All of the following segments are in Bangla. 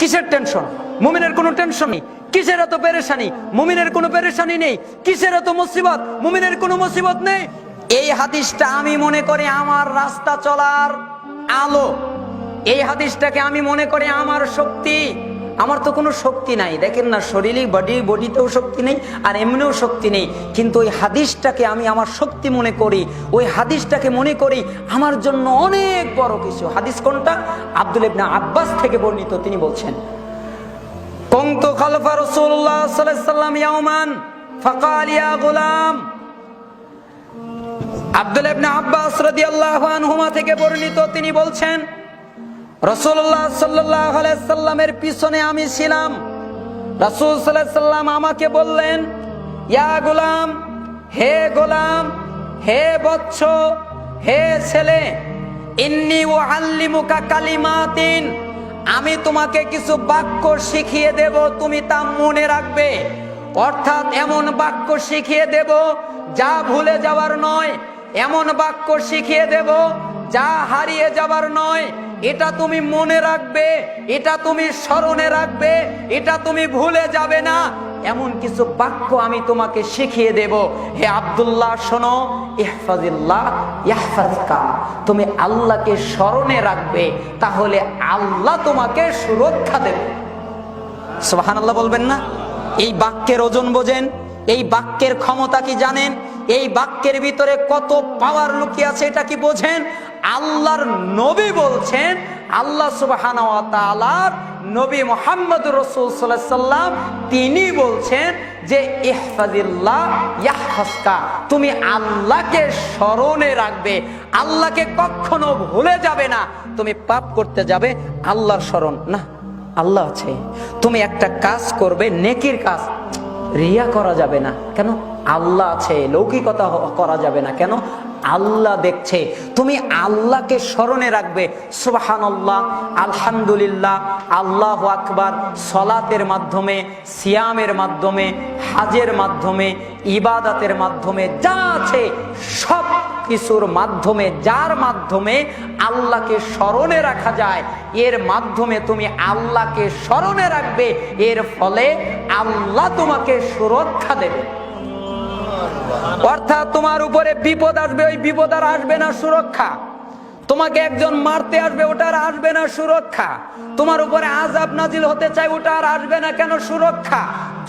কিসের টেনশন? মুমিনের কোনো টেনশন নেই। কিসের এত পেরেশানি? মুমিনের কোনো পেরেশানি নেই। কিসের এত মুসিবত? মুমিনের কোনো মুসিবত নেই। এই হাদিসটা আমি মনে করি আমার রাস্তা চলার আলো। এই হাদিসটাকে আমি মনে করি আমার শক্তি। আমার তো কোনো শক্তি নাই, দেখেন না, শরীরে বডিতেও শক্তি নেই, আর এমনিও শক্তি নেই, কিন্তু ওই হাদিসটাকে আমি আমার শক্তি মনে করি। ওই হাদিসটাকে মনে করি আমার জন্য অনেক বড় কিছু। হাদিস কোনটা? আব্দুল্লাহ ইবনে আব্বাস থেকে বর্ণিত। তিনি বলছেন, কুনতু খালফা রাসূলুল্লাহ সাল্লাল্লাহু আলাইহি ওয়াসাল্লাম ইয়াওমান ফাকাল ইয়া গুলাম। আব্দুল্লাহ ইবনে আব্বাস রাদিয়াল্লাহু আনহুমা থেকে বর্ণিত, তিনি বলছেন, রাসূলুল্লাহ সাল্লাল্লাহু আলাইহি সাল্লামের পিছনে আমি ছিলাম। রাসূল সাল্লাল্লাহু আলাইহি সাল্লাম আমাকে বললেন, ইয়া গোলাম, হে গোলাম, হে বৎস, হে ছেলে, ইন্নী উআল্লিমুকা কালিমাতিন, আমি তোমাকে কিছু বাক্য শিখিয়ে দেব, তুমি তা মনে রাখবে। অর্থাৎ এমন বাক্য শিখিয়ে দেব যা ভুলে যাওয়ার নয়, এমন বাক্য শিখিয়ে দেব যা হারিয়ে যাবার নয়। এটা তুমি মনে রাখবে, এটা তুমি স্মরণে রাখবে, এটা তুমি ভুলে যাবে না। এমন কিছু বাক্য আমি তোমাকে শিখিয়ে দেব। হে আব্দুল্লাহ, শোনো, ইহফাজিল্লাহ ইয়াহফাজকা, তুমি আল্লাহকে স্মরণে রাখবে, তাহলে আল্লাহ তোমাকে সুরক্ষা দেবে। সুবহানাল্লাহ বলবেন না? এই বাক্যের ওজন বোঝেন? এই বাক্যের ক্ষমতা কি জানেন? এই বাক্যের ভিতরে কত পাওয়ার লুকিয়ে আছে এটা কি বোঝেন? আল্লাহর নবী বলছেন, আল্লাহ সুবহানাহু ওয়া তাআলার নবী মুহাম্মদুর রাসূল সাল্লাল্লাহু আলাইহি সাল্লাম তিনি বলছেন যে ইহফাজিল্লাহ ইয়াহফাজকা, তুমি আল্লাহকে স্মরণে রাখবে, আল্লাহকে কখনো ভুলে যাবে না। তুমি পাপ করতে যাবে, আল্লাহর স্মরণ না, আল্লাহ আছে। তুমি একটা কাজ করবে, নেকির কাজ, রিয়া করা যাবে না, কেন? আল্লাহ আছে। লৌকিকতা করা যাবে না, কেন? আল্লাহ দেখছে। তুমি আল্লাহকে স্মরণে রাখবে। সুবহানাল্লাহ, আলহামদুলিল্লাহ, আল্লাহু আকবার, সালাতের মাধ্যমে, সিয়ামের মাধ্যমে, হাজের মাধ্যমে, ইবাদতের মাধ্যমে, যা আছে সব কিছুর মাধ্যমে, যার মাধ্যমে আল্লাহকে স্মরণে রাখা যায়, এর মাধ্যমে তুমি আল্লাহকে স্মরণে রাখবে। এর ফলে আল্লাহ তোমাকে সুরক্ষা দেবে। অর্থাৎ তোমার উপরে বিপদ আসবে, ওই বিপদ আর আসবে না, সুরক্ষা। তোমাকে একজন মারতে আসবে, ওটা আর আসবে না, সুরক্ষা। তোমার উপরে আযাব নাজিল হতে চাই, ওটা আর আসবে না, কেন? সুরক্ষা।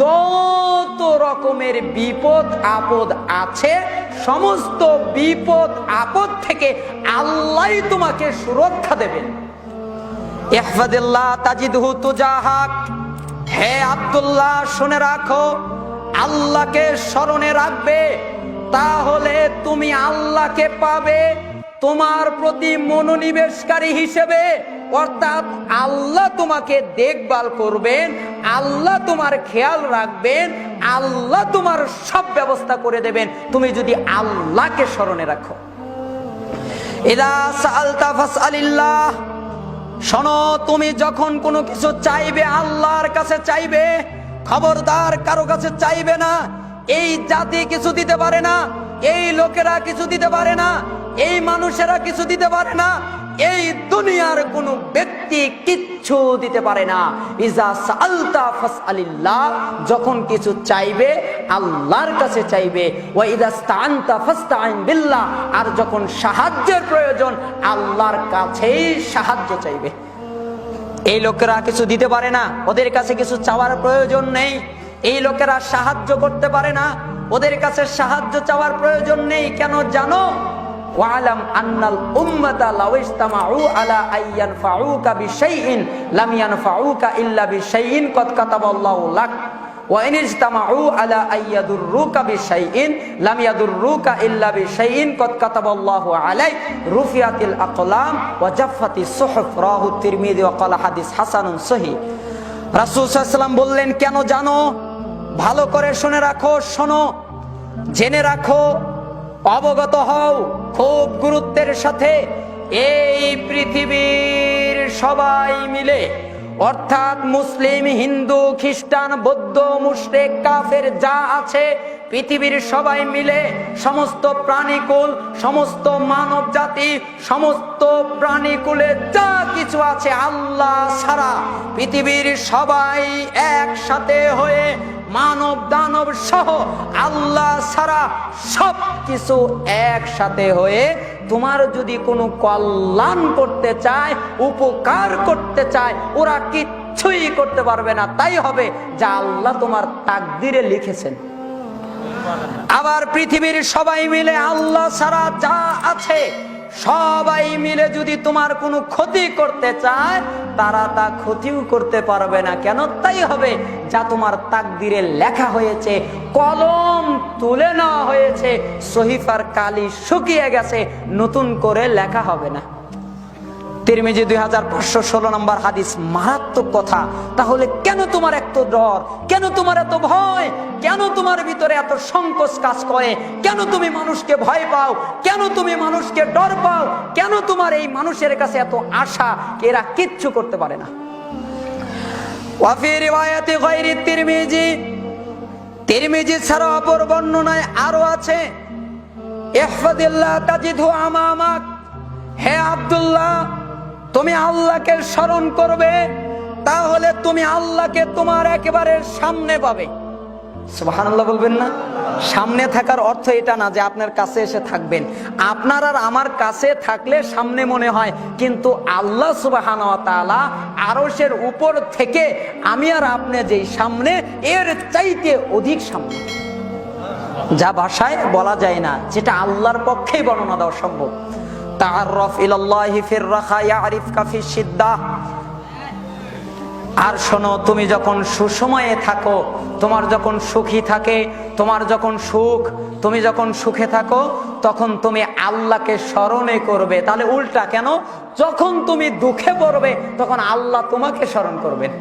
যত রকমের বিপদ আপদ আছে, সমস্ত বিপদ আপদ থেকে আল্লাহই তোমাকে সুরক্ষা দেবেন। ইহফাজিল্লাহ তাজিদহু তুজাহাক, হে আব্দুল্লাহ শুনে রাখো, আল্লাহকে স্মরণে রাখবে, তাহলে তুমি আল্লাহকে পাবে তোমার প্রতি মনোনিবেশকারী হিসেবে। অর্থাৎ আল্লাহ তোমাকে দেখভাল করবেন, আল্লাহ তোমার খেয়াল রাখবেন, আল্লাহ তোমার সব ব্যবস্থা করে দেবেন, তুমি যদি আল্লাহকে স্মরণে রাখো। ইযা সাআলতা ফাসআলিল্লাহ, শোনো, তুমি যখন কোনো কিছু চাইবে, আল্লাহর কাছে চাইবে। খবরদার কারো কাছে চাইবে না। এই জাতি কিছু দিতে পারে না, এই লোকেরা কিছু দিতে পারে না, এই মানুষেরা কিছু দিতে পারে না, এই দুনিয়ার কোনো ব্যক্তি কিচ্ছু দিতে পারে না। ইজা সাআলতা ফাসআলিল্লাহ, যখন কিছু চাইবে আল্লাহর কাছে চাইবে। ওয়া ইযা ইসতাআনতা ফাসতাঈন বিল্লাহ, আর যখন সাহায্যের প্রয়োজন আল্লাহর কাছেই সাহায্য চাইবে। এই লোকেরা কিছু দিতে পারে না, ওদের কাছে কিছু চাওয়ার প্রয়োজন নেই। এই লোকেরা সাহায্য করতে পারে না, ওদের কাছে সাহায্য চাওয়ার প্রয়োজন নেই। কেন জানো? ওয়ালাম আন্নাল উম্মাতা লাউ ইজতামাউ আলা আইয়ানফাউকা বিশাইইন লাম ইয়ানফাউকা ইল্লা বিশাইইন কদ কাতাবাল্লাহু লাক ওয়া ইন ইজতামাউ আলা আইয়াদুররুকা বিশাইইন লাম ইয়াদুররুকা ইল্লা বিশাইইন কদ কাতাবাল্লাহু আলাইক রুফিয়াতিল আকলাম ওয়া জাফফাতিস সুহুফ, রাহু তিরমিজি ওয়া ক্বালা হাদিস হাসানুন সহিহ। রাসূল সাল্লাল্লাহু আলাইহি ওয়াসাল্লাম বললেন, কেন জানো? ভালো করে শুনে রাখো, শোনো, জেনে রাখো, অবগত হও খুব গুরুত্বের সাথে। এই পৃথিবীর সবাই মিলে, অর্থাৎ মুসলিম, হিন্দু, খ্রিস্টান, বৌদ্ধ, মুশরিক, কাফের যা আছে, পৃথিবীর সবাই মিলে, সমস্ত প্রাণীকুল, সমস্ত মানব জাতি, সমস্ত প্রাণীকুলে যা কিছু আছে আল্লাহ ছাড়া পৃথিবীর সবাই একসাথে হয়ে, মানব দানব সহ আল্লাহ ছাড়া সব কিছু একসাথে হয়ে তোমার যদি কোনো কল্যাণ করতে চায়, উপকার করতে চায়, ওরা কিচ্ছুই করতে পারবে না। তাই হবে যা আল্লাহ তোমার তাকদিরে লিখেছেন। আবার পৃথিবীর সবাই মিলে আল্লাহ ছাড়া যা আছে সবাই মিলে যদি তোমার কোনো ক্ষতি করতে চায়, তারা তা ক্ষতিও করতে পারবে না। কেন? তাই হবে যা তোমার তাকদিরে লেখা হয়েছে, কলম তুলে নেওয়া হয়েছে, সহিফার কালি শুকিয়ে গেছে, নতুন করে লেখা হবে না। তিরমিজি 2516 নম্বর হাদিস। মারাত্মক কথা। তাহলে কেন তোমার এত ডর, কেন তোমার এত ভয়, কেন তোমার ভিতরে এত সংকোচ কাজ করে, কেন তুমি মানুষকে ভয় পাও, কেন তুমি মানুষকে ডর পাও, কেন তোমার এই মানুষের কাছে এত আশা এরা কিচ্ছু করতে পারে না? ওয়াফি রিওয়ায়াতি গায়রি তিরমিজি, তিরমিজি ছাড়া অপর বর্ণনায় আরো আছে, ইহফাদিল্লাহ তাজিদহু আমামাক, হে আব্দুল্লাহ তুমি আল্লাহকে স্মরণ করবে, তাহলে তুমি আল্লাহকে তোমার একেবারে সামনে পাবে। সুবহানাল্লাহ বলবেন না? সামনে থাকার অর্থ এটা না যে আপনার কাছে এসে থাকবেন। আপনার আর আমার কাছে থাকলে সামনে মনে হয়, কিন্তু আল্লাহ সুবহানাহু ওয়া তাআলা আরশের উপর থেকে আমি আর আপনি যেই সামনে, এর চাইতে অধিক সামনে, যা ভাষায় বলা যায় না, যেটা আল্লাহর পক্ষেই বর্ণনা দেওয়া সম্ভব। তাআররাফ ইলাল্লাহি ফির রাখা ইয়ারিফকা ফিশ শিদ্দাহ। আর শোনো, তুমি যখন সুসময়ে থাকো, তোমার যখন সুখী থাকে, তোমার যখন সুখ, তুমি যখন সুখে থাকো, তখন তুমি আল্লাহকে স্মরণে করবে। তাহলে উল্টা কেন? যখন তুমি দুঃখে পড়বে তখন আল্লাহ তোমাকে স্মরণ করবেন।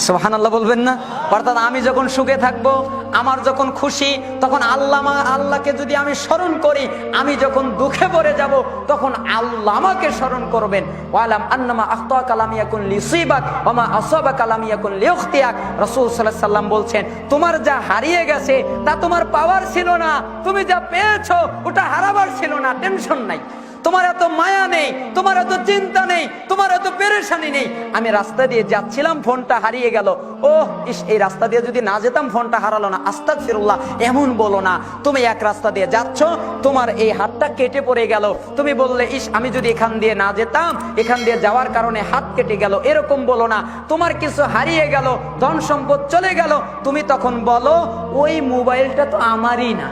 সুবহানাল্লাহ বলবেন না? অর্থাৎ আমি যখন সুখে থাকবো, আমার যখন খুশি, তখন আল্লাহকে যদি আমি স্মরণ করি, আমি যখন দুঃখে পড়ে যাব তখন আল্লাহ আমাকে স্মরণ করবেন। ওয়ালাম আন্নামা আখতাকা লাম ইয়াকুন লিসিবাক ওয়া মা আসাবাকা লাম ইয়াকুন লিউখতিয়াক। রাসূল সাল্লাল্লাহু আলাইহি ওয়াসাল্লাম বলছেন, তোমার যা হারিয়ে গেছে তা তোমার পাওয়ার ছিল না, তুমি যা পেয়েছো ওটা হারাবার ছিল না। টেনশন নাই, তোমার এত মায়া নেই, তোমার এত চিন্তা নেই, তোমার এত পেরেশানি নেই। আমি রাস্তা দিয়ে যাচ্ছিলাম, ফোনটা হারিয়ে গেল, ওহ ইস, এই রাস্তা দিয়ে যদি না যেতাম ফোনটা হারালো না, আস্তাগফিরুল্লাহ, এমন বলো না। তুমি এক রাস্তা দিয়ে যাচ্ছ, তোমার এই হাতটা কেটে পড়ে গেল, তুমি বললে ইস, আমি যদি এখান দিয়ে না যেতাম, এখান দিয়ে যাওয়ার কারণে হাত কেটে গেল, এরকম বলো না। তোমার কিছু হারিয়ে গেল, ধন সম্পদ চলে গেল, তুমি তখন বলো ওই মোবাইলটা তো আমারই না।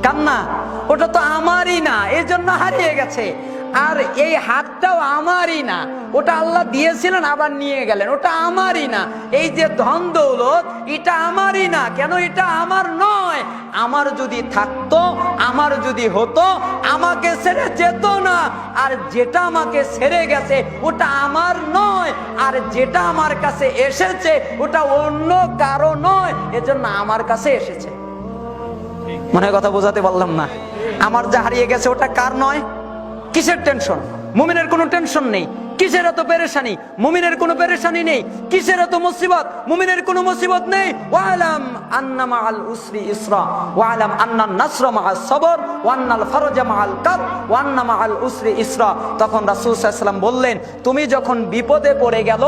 কান্না, ওটা তো আমারই না, এই জন্য হারিয়ে গেছে। আর এই হাতটাও আমারই না, ওটা আল্লাহ দিয়েছিলেন আবার নিয়ে গেলেন, ওটা আমারই না। এই যে ধন দৌলত, এটা আমারই না। কেন? এটা আমার নয়। আমার যদি থাকতো, আমার যদি হতো, আমাকে ছেড়ে যেত না। আর যেটা আমাকে ছেড়ে গেছে ওটা আমার নয়, আর যেটা আমার কাছে এসেছে ওটা অন্য কারো নয়, এজন্য আমার কাছে এসেছে। মনে কথা বোঝাতে পারলাম না? আমার যা হারিয়ে গেছে ওটা কার নয়? কিসের টেনশন? মুমিনের কোনো টেনশন নেই। কিসের এত পেরেশানি? মুমিনের কোনো পেরেশানি নেই। কিসের এত মুসিবত? মুমিনের কোনো মুসিবত নেই। ওয়ালাম আন্না মাআল উসরি ইসরা ওয়ালাম আন্না নাসরা মাআস সবর ওয়া আন্নাল ফারজা মাআল কারব ওয়া আন্না মাআল উসরি ইসরা। তখন রাসূল সাল্লাল্লাহু আলাইহি ওয়াসাল্লাম বললেন, তুমি যখন বিপদে পড়ে গেল,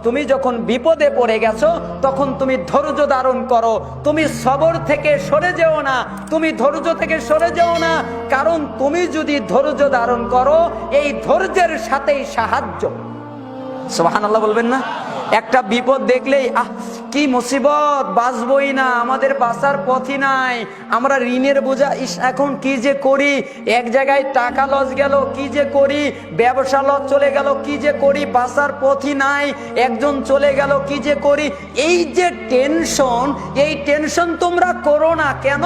তুমি যখন বিপদে পড়ে গেছো, তখন তুমি ধৈর্য ধারণ করো। তুমি সবর থেকে সরে যেও না, তুমি ধৈর্য থেকে সরে যেও না। কারণ তুমি যদি ধৈর্য ধারণ করো, এই ধৈর্যের সাথেই সাহায্য। সুবহানাল্লাহ বলবেন না? একটা বিপদ দেখলেই আহ কি মুসিবত, বাঁচবই না, আমাদের বাঁচার পথই নাই, আমরা ঋণের বোঝা, ইস এখন কি যে করি, এক জায়গায় টাকা লস গেল, কি যে করি, ব্যবসা লস চলে গেল, কি যে করি, বাঁচার পথই নাই, একজন চলে গেল, কি যে করি। এই যে টেনশন, এই টেনশন তোমরা করো না। কেন?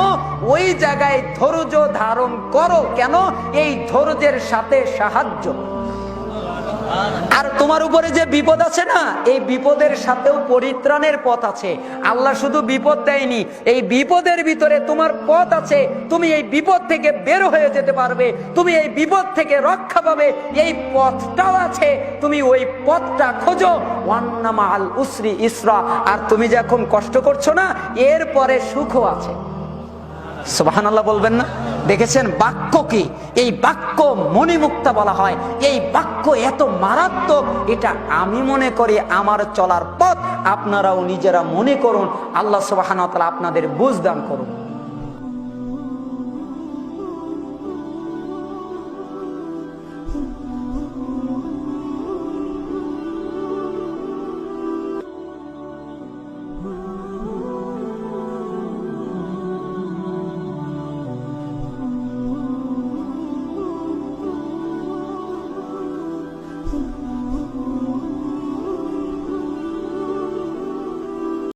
ওই জায়গায় ধৈর্য ধারণ করো। কেন? এই ধৈর্যের সাথে সাহায্য। আর তোমার উপরে যে বিপদ আছে না, এই বিপদের সাথেও পরিত্রাণের পথ আছে। আল্লাহ শুধু বিপদ দেয়নি, এই বিপদের ভিতরে তোমার পথ আছে। তুমি এই বিপদ থেকে বের হয়ে যেতে পারবে, তুমি এই বিপদ থেকে রক্ষা পাবে, এই পথটাও আছে। তুমি ওই পথটা খোঁজো। ওয়ান্না মাআল উসরি ইসরা। আর তুমি যখন কষ্ট করছো না, এরপরে সুখও আছে। সুবহানাল্লাহ বলবেন না? দেখেছেন বাক্য কি? এই বাক্য মণিমুক্তা বলা হয়। এই বাক্য এত মারাত্মক, এটা আমি মনে করি আমার চলার পথ। আপনারাও নিজেরা মনে করুন। আল্লাহ সুবহানাহু ওয়া তাআলা আপনাদের বুঝ দান করুন।